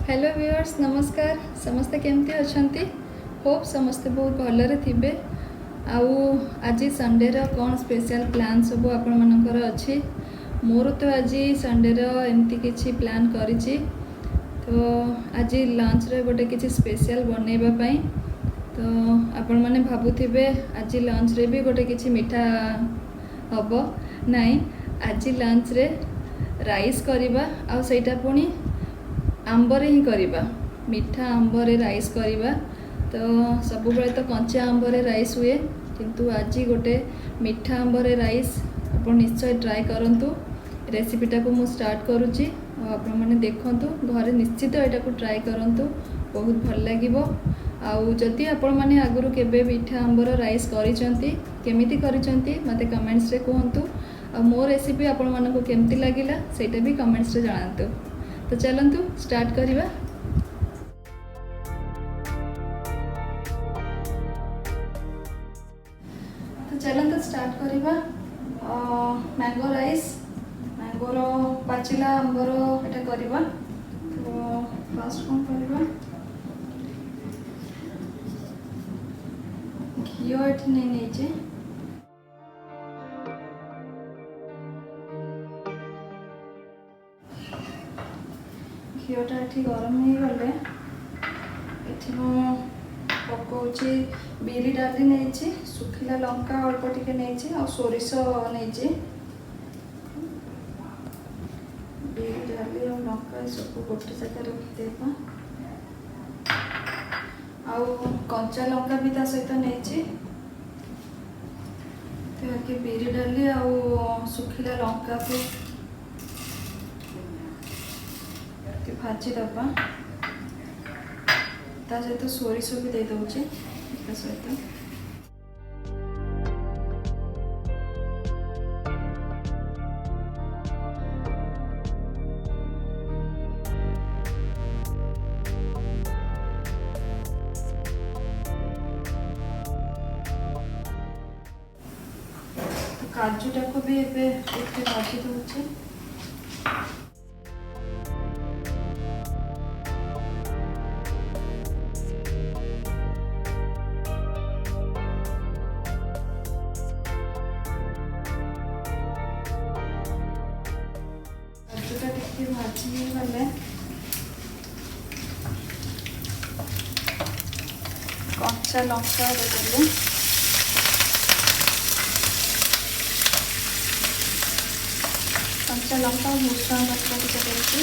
Hello viewers नमस्कार समस्ते केमती अछंती होप समस्ते बहुत भलरे थिबे आउ आज संडे रो कौन स्पेशल प्लान सब आपण मनकर अछि मोर तो आज संडे रो एमती किछि प्लान करिछि तो आज लंच रे गोटे किछि स्पेशल बनेबा पई तो आपण माने भाबुथिबे आज लंच रे भी गोटे किछि मीठा हबो नाही आज लंच रे राइस करिबा आ सेटा पुनी आंबरे ही करिबा मीठा आंबरे राइस करिबा तो सब बेले तो कंचा आंबरे राइस हुए किंतु आज गोटे मीठा आंबरे राइस आप निश्चय ट्राए करंतु रेसिपीटा को मु स्टार्ट करुच्ची आपण माने देखंतु घरे निश्चित एटा को ट्राए करंतु बहुत भल लागिबो आउ जदि आपण माने आगुरु केबे मीठा आंबर राइस करिसंती केमिति करिसंती मते कमेंट्स रे कहंतु आ मो रेसिपी आपण मानको केमति लागिला सेटा भी कमेंट्स रे जणांतु। तो चलंतु स्टार्ट करिबा। तो चलंतु स्टार्ट करिबा मैंगो राइस मैंगोर पाचिला आंबर एटा करिबा। तो फर्स्ट कोन करिबा घिओ एठी नै नेजे घीटा ये गरम हो गले पकाऊँची बिरी डाली नहीं सुखिला लंका अल्प टिके नहीं आ सोरिष नहीं बिरी डाली और लंका सब गोटे जगह रखिदेवा आउ कंचा लंका भी सहित नहीं तो बिरी डाली आउ सुखिला लंका को भाजी दबा ता सहित सोरिष भी दे दउची सहित काजूटा को भी भाजी दउची भाजी गले कंचा लंका देदेली कंचा लंका भूषण पत्र टिके देछि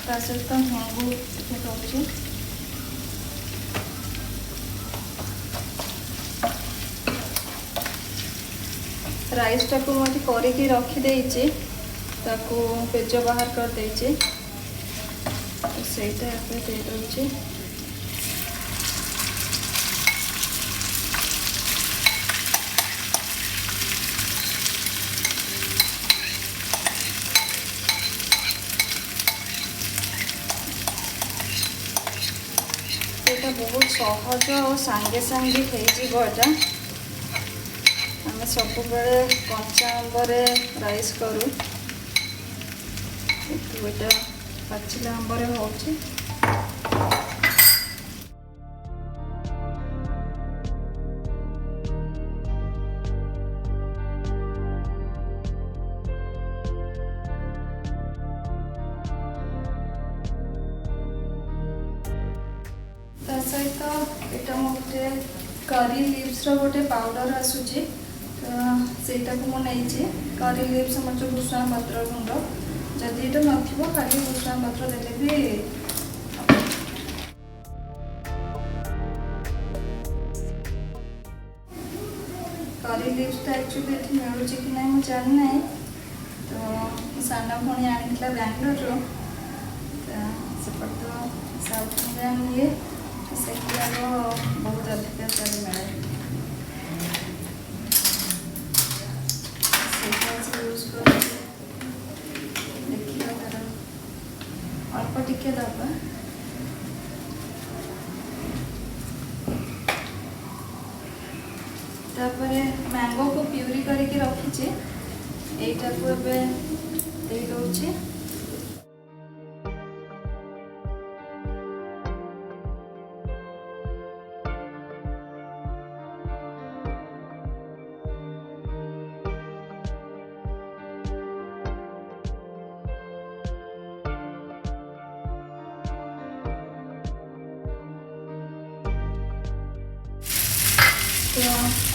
ता सहित हेंगु टिके दउछि राइस टाक मुझे करके रखीदे पेज बाहर कर देचे सेटा दे दूचे बहुत सहज और सांगे सांगे होता आम सब बेले कंचा आंबरे राइस करूँ एटा पाचिला आंबरे होची सहित यहाँ गोटे करी लिव्स गोटे पाउडर आसूची सेटा को मुझे करी लिव्स हमारे जो भूषण पत्र गुंड जदि ये नथिबो खाली भूषण पत्र देले भी करी लिव्सटा एक्चुअली ये मिलूँ कि ना मुझे जानी ना तो सान भणी आनी बेंगलोर सेपट तो साउथ इंडियन ये से बहुत अधिक चल मिले यूज कर देखिए तार अल्प टिके दबा तापरे मैंगो को प्यूरी करके रखी एटा को एबे दे दउची। तो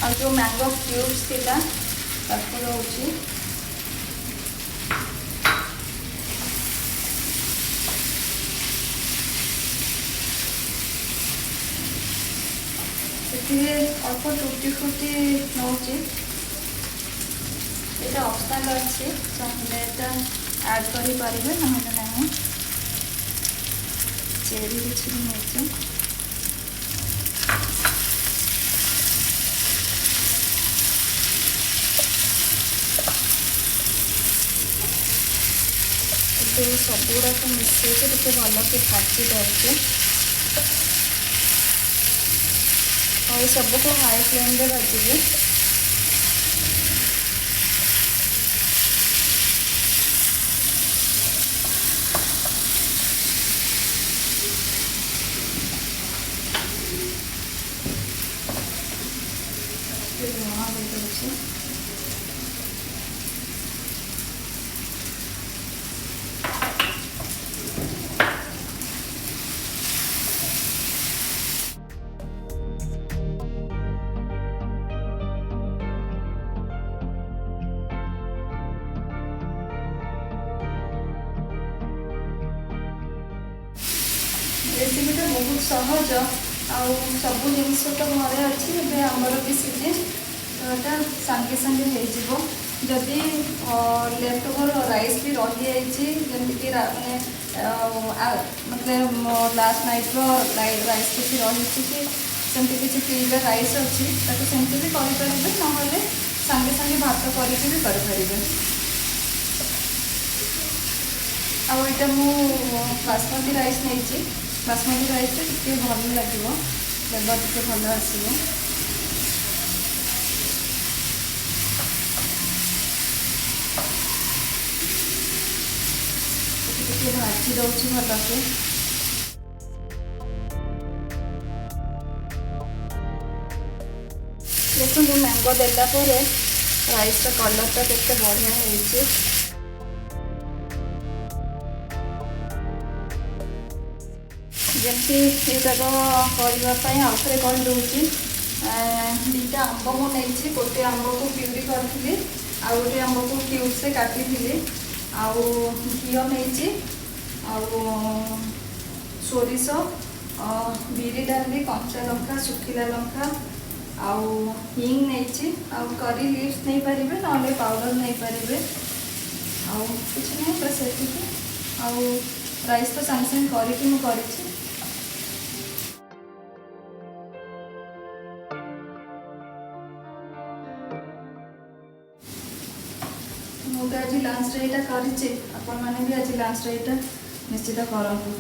और जो मैंगो क्यूब्स थिला ताको दउची। अल्प टूटी फुटी नौची ये ऑप्शनल अच्छे चाहिए ऐड कर पारे ना ना चेरी किसी भी नहीं सब गुड़ाक मिसे भल से भाजी दौचे और सबको हाई फ्लेम रे भाजिबे। रेसिपी तो बहुत सहज आउ सब जिन तो घरे अच्छे आमर भी सीजन तो यहाँ सांगे सांगे हो जदि लेफ्ट ओवर राइस भी रही जमीक मैंने मतलब लास्ट नाइट राइस किसी रही कि सेमती किसी फ्रिज राइस अच्छी सेमती भी करें ना सांगे सांगे भात करके भी करें। आईटा मु बासमती राइस नहीं बासमती राइस टे भल लगे फ्लेवर टे भल आसो भाजी दौची भल से देखो मैंगो देला राइस कलर टा केते बढ़िया है। जमती युवाक करने आउे कह दूसरी दीटा आंब मुझे गोटे आंब को प्यूरी करी आउ गोटे आंब को क्यूब से काटी आउ घी नहीं सोरिष बिरी डाली कंचा लंका सुखिला लंका आउ हिंग नहीं आउ करी लीव्स नहीं पारे ना पाउडर नहीं पारे आउ कुछ नहीं बस ये आउ राइस तो सांगे सांगे करके मुझे मुझे आज लंच रे करी आपण मैंने भी आज लंच रे निश्चित करूँ।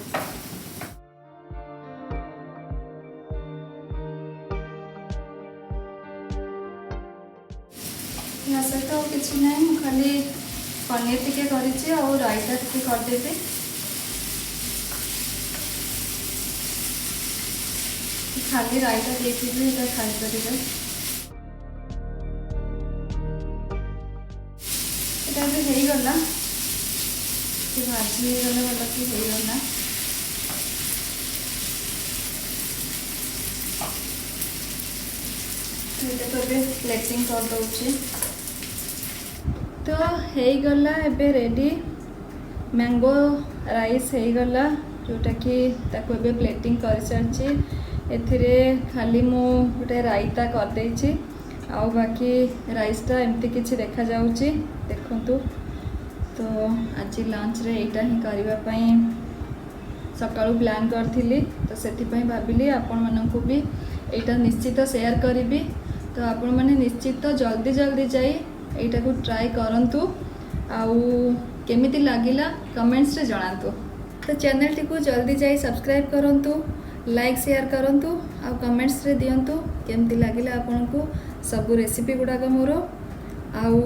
या सहित तो किसी ना खाली पनीर टिके करी और रायता टिके करदेवी खाली रायता देखिए खाई पारे गला भाजी गले भल कि होगला तो प्लेटिंग कर दौची तो होगला एबे रेडी मैंगो राइस होगला जोटा कि ताको प्लेटिंग कर सारी एथिरे खाली मु गोटे रायता कर देछि आउ बाकी राइसटा एमती किछि देखा जाउछि देखंतु। तो आज लंच रे एटा ही करबा सकाळु प्लान करथिली तो सेथिपई भाबिली आपण मानकु भी एटा निश्चित शेयर करी तो आपण माने निश्चित जल्दी जल्दी जाई एटा को ट्राई करंतु आउ केमिति लागिला कमेंट्स रे जणांतु। तो चैनल टी को जल्दी जाई सब्सक्राइब करंतु लाइक शेयर करंतु आ कमेंट्स रे दियंतु केमती लागिला आपनको सब रेसिपी गुड़ाक मोर आउ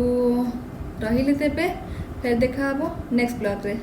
रही तेबे फिर देखा नेक्स्ट ब्लॉग रे।